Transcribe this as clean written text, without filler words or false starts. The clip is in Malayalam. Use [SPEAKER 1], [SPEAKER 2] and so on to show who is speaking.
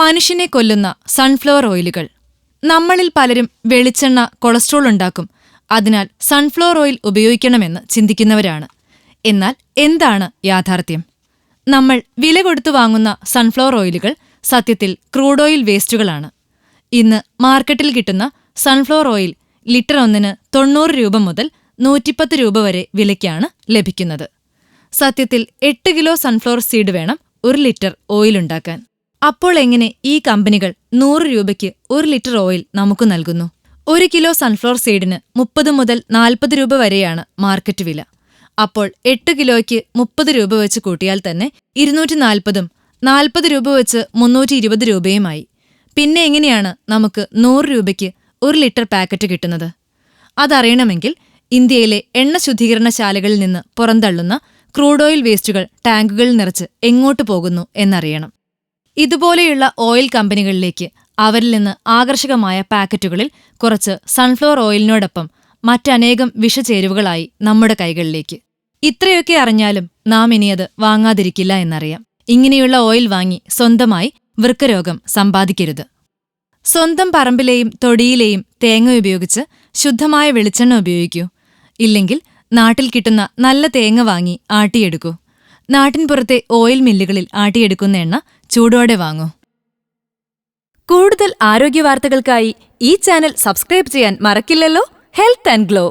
[SPEAKER 1] മനുഷ്യനെ കൊല്ലുന്ന സൺഫ്ലവർ ഓയിലുകൾ. നമ്മളിൽ പലരും വെളിച്ചെണ്ണ കൊളസ്ട്രോൾ ഉണ്ടാക്കും, അതിനാൽ സൺഫ്ലവർ ഓയിൽ ഉപയോഗിക്കണമെന്ന് ചിന്തിക്കുന്നവരാണ്. എന്നാൽ എന്താണ് യാഥാർത്ഥ്യം? നമ്മൾ വില കൊടുത്തു വാങ്ങുന്ന സൺഫ്ലവർ ഓയിലുകൾ സത്യത്തിൽ ക്രൂഡ് ഓയിൽ വേസ്റ്റുകളാണ്. ഇന്ന് മാർക്കറ്റിൽ കിട്ടുന്ന സൺഫ്ലവർ ഓയിൽ ലിറ്റർ ഒന്നിന് 90 രൂപ മുതൽ 110 രൂപ വരെ വിലയ്ക്കാണ് ലഭിക്കുന്നത്. സത്യത്തിൽ 8 കിലോ സൺഫ്ലവർ സീഡ് വേണം 1 ലിറ്റർ ഓയിലുണ്ടാക്കാൻ. അപ്പോൾ എങ്ങനെ ഈ കമ്പനികൾ 100 രൂപയ്ക്ക് 1 ലിറ്റർ ഓയിൽ നമുക്ക് നൽകുന്നു? 1 കിലോ സൺഫ്ലവർ സീഡിന് 30 മുതൽ 40 രൂപ വരെയാണ് മാർക്കറ്റ് വില. അപ്പോൾ 8 കിലോയ്ക്ക് 30 രൂപ വെച്ച് കൂട്ടിയാൽ തന്നെ 240ഉം 40 രൂപ വെച്ച് 320 രൂപയുമായി. പിന്നെ എങ്ങനെയാണ് നമുക്ക് 100 രൂപയ്ക്ക് 1 ലിറ്റർ പാക്കറ്റ് കിട്ടുന്നത്? അതറിയണമെങ്കിൽ ഇന്ത്യയിലെ എണ്ണ ശുദ്ധീകരണശാലകളിൽ നിന്ന് പുറന്തള്ളുന്ന ക്രൂഡ് ഓയിൽ വേസ്റ്റുകൾ ടാങ്കുകളിൽ നിറച്ച് എങ്ങോട്ട് പോകുന്നു എന്നറിയണം. ഇതുപോലെയുള്ള ഓയിൽ കമ്പനികളിലേക്ക് അവരിൽ നിന്ന് ആകർഷകമായ പാക്കറ്റുകളിൽ കുറച്ച് സൺഫ്ലവർ ഓയിലിനോടൊപ്പം മറ്റനേകം വിഷചേരുവകളായി നമ്മുടെ കൈകളിലേക്ക്. ഇത്രയൊക്കെ അറിഞ്ഞാലും നാം ഇനിയത് വാങ്ങാതിരിക്കില്ല എന്നറിയാം. ഇങ്ങനെയുള്ള ഓയിൽ വാങ്ങി സ്വന്തമായി വൃക്കരോഗം സമ്പാദിക്കരുത്. സ്വന്തം പറമ്പിലെയും തൊടിയിലെയും തേങ്ങ ഉപയോഗിച്ച് ശുദ്ധമായ വെളിച്ചെണ്ണ ഉപയോഗിക്കൂ. ഇല്ലെങ്കിൽ നാട്ടിൽ കിട്ടുന്ന നല്ല തേങ്ങ വാങ്ങി ആട്ടിയെടുക്കൂ. നാട്ടിൻപുറത്തെ ഓയിൽ മില്ലുകളിൽ ആട്ടിയെടുക്കുന്ന എണ്ണ ചൂടോടെ വാങ്ങൂ. കൂടുതൽ ആരോഗ്യവാർത്തകൾക്കായി ഈ ചാനൽ സബ്സ്ക്രൈബ് ചെയ്യാൻ മറക്കില്ലല്ലോ. Health and glow.